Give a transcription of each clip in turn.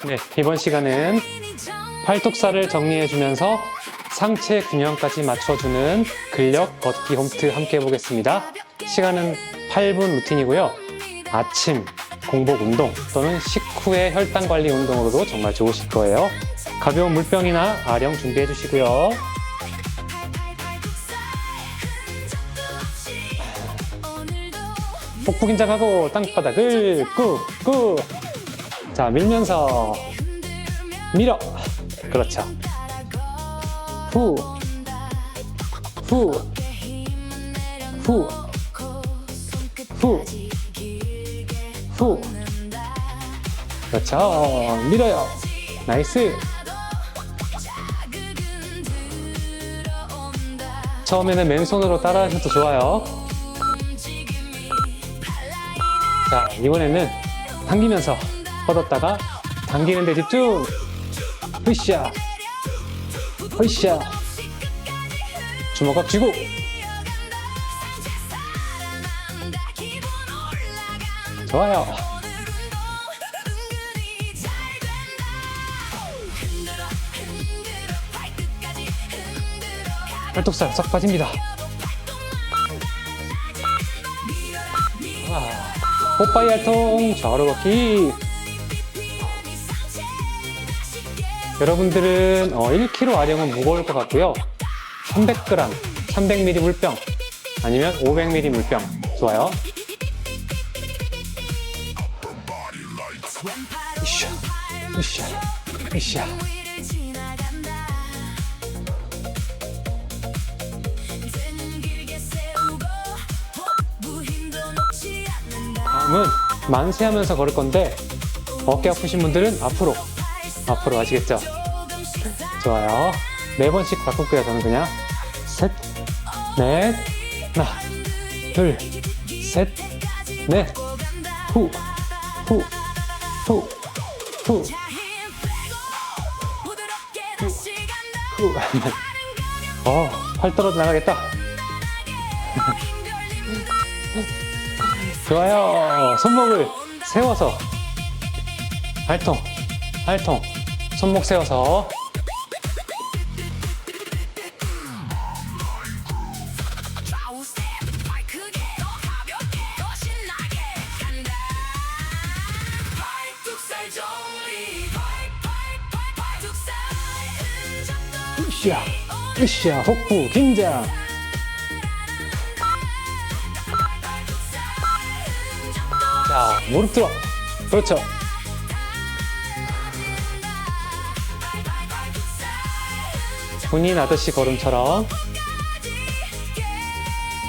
네, 이번 시간은 팔뚝살을 정리해주면서 상체 균형까지 맞춰주는 근력 걷기 홈트 함께 해보겠습니다. 시간은 8분 루틴이고요. 아침 공복 운동 또는 식후의 혈당 관리 운동으로도 정말 좋으실 거예요. 가벼운 물병이나 아령 준비해 주시고요. 복부 긴장하고 땅바닥을 꾹꾹. 자, 밀면서 밀어. 그렇죠. 후, 후, 후, 후, 후. 그렇죠. 밀어요. 나이스. 처음에는 맨손으로 따라 하셔도 좋아요. 자, 이번에는 당기면서 뻗었다가 당기는 데 집중. 으쌰, 으쌰. 주먹 쥐고. 좋아요. 팔뚝살 싹 빠집니다. 뽀빠이 활동, 좌우로 걷기. 여러분들은 1kg 아령은 무거울 것 같고요. 300g, 300ml 물병 아니면 500ml 물병 좋아요. 으쌰, 으쌰, 으쌰. 다음은 만세하면서 걸을 건데 어깨 아프신 분들은 앞으로 아시겠죠? 좋아요. 4번씩 바꿀게요. 저는 그냥 셋, 넷, 하나, 둘, 셋, 넷, 후, 후, 후, 후, 후. 팔 떨어져 나가겠다. 좋아요. 손목을 세워서 발통, 손목 세워서. 으쌰, 으쌰, 복부 긴장. 자, 무릎 들어. 그렇죠. 분이 나듯이 걸음처럼.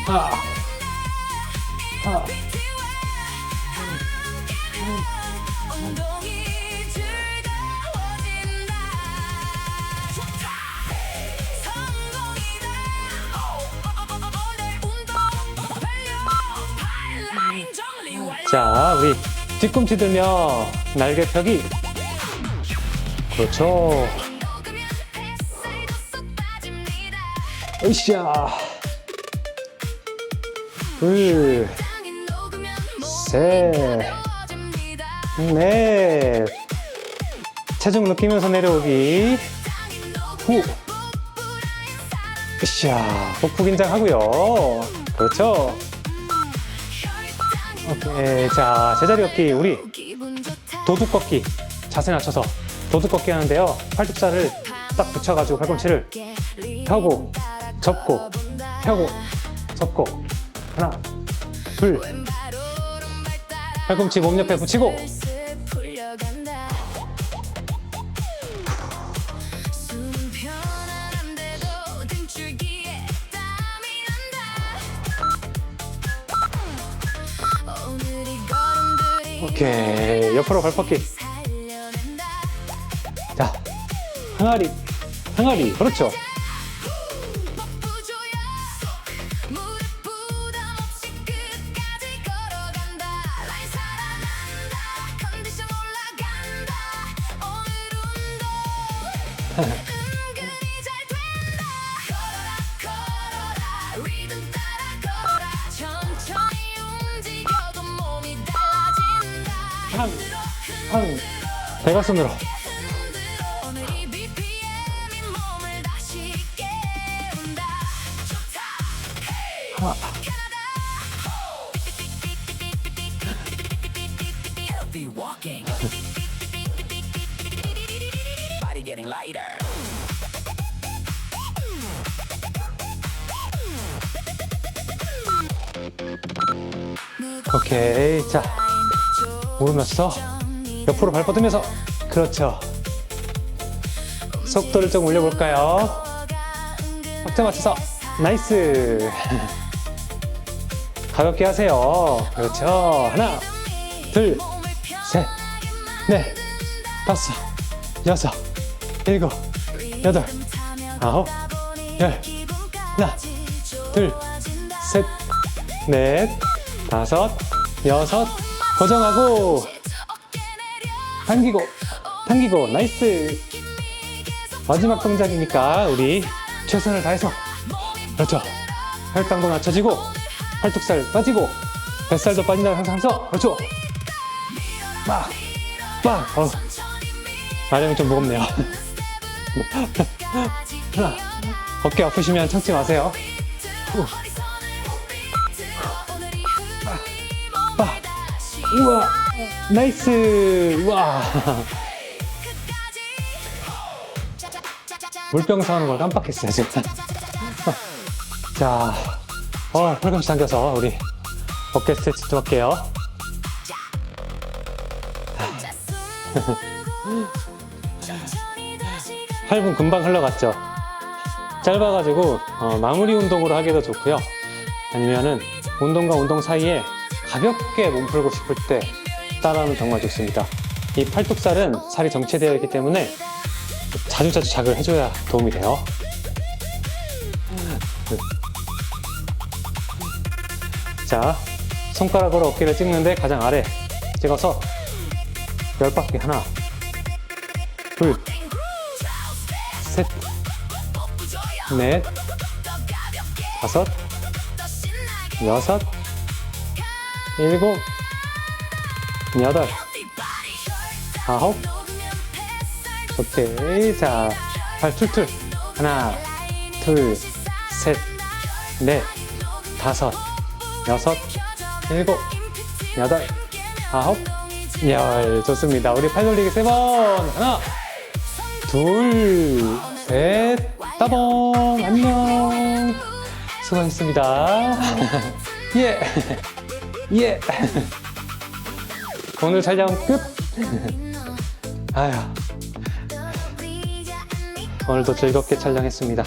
하, 하. 자, 우리 뒤꿈치 들며 날개 펴기. 그렇죠. 으쌰. 둘, 셋, 넷. 체중 느끼면서 내려오기. 후. 으쌰. 복부 긴장하고요. 그렇죠. 오케이. 자, 제자리 걷기. 우리 도둑 걷기. 자세 낮춰서 도둑 걷기 하는데요. 팔뚝살을 딱 붙여가지고 팔꿈치를 펴고 접고 펴고 접고. 하나, 둘. 팔꿈치 몸 옆에 붙이고. 오케이. 옆으로 발 뻗기. 자, 항아리. 그렇죠. 대각선으로. 하나. 오케이. 자, 무릎 맞춰서 옆으로 발 뻗으면서. 그렇죠. 속도를 좀 올려볼까요? 박자 맞춰서. 나이스. 가볍게 하세요. 그렇죠. 하나, 둘, 셋, 넷, 다섯, 여섯, 일곱, 여덟, 아홉, 열. 하나, 둘, 셋, 넷, 다섯, 여섯. 고정하고 당기고 당기고. 나이스. 마지막 동작이니까 우리 최선을 다해서. 그렇죠. 혈당도 낮춰지고 팔뚝살 빠지고 뱃살도 빠진다는 상상하면서. 그렇죠. 빡! 빡! 마력이 좀 무겁네요. 하나. 어깨 아프시면 참지 마세요. 빡! 우와! 나이스! 우와! 물병 사오는 걸 깜빡했어요, 지금. 자, 팔꿈치 당겨서 우리 어깨 스트레치 좀 할게요. 8분 금방 흘러갔죠. 짧아가지고 마무리 운동으로 하기도 좋고요. 아니면은 운동과 운동 사이에 가볍게 몸 풀고 싶을 때 따라하면 정말 좋습니다. 이 팔뚝살은 살이 정체되어 있기 때문에 자주자주 자극을 해줘야 도움이 돼요. 자, 손가락으로 어깨를 찍는데 가장 아래 찍어서 10바퀴. 하나, 둘, 셋, 넷, 다섯, 여섯, 일곱, 여덟, 아홉. 오케이. 자, 발 툴툴. 하나, 둘, 셋, 넷, 다섯, 여섯, 일곱, 여덟, 아홉, 열. 좋습니다. 우리 팔 돌리기 3번. 하나, 둘, 셋, 따봉. 안녕. 수고하셨습니다. 예. 예. 오늘 촬영 끝. 아휴. 오늘도 즐겁게 촬영했습니다.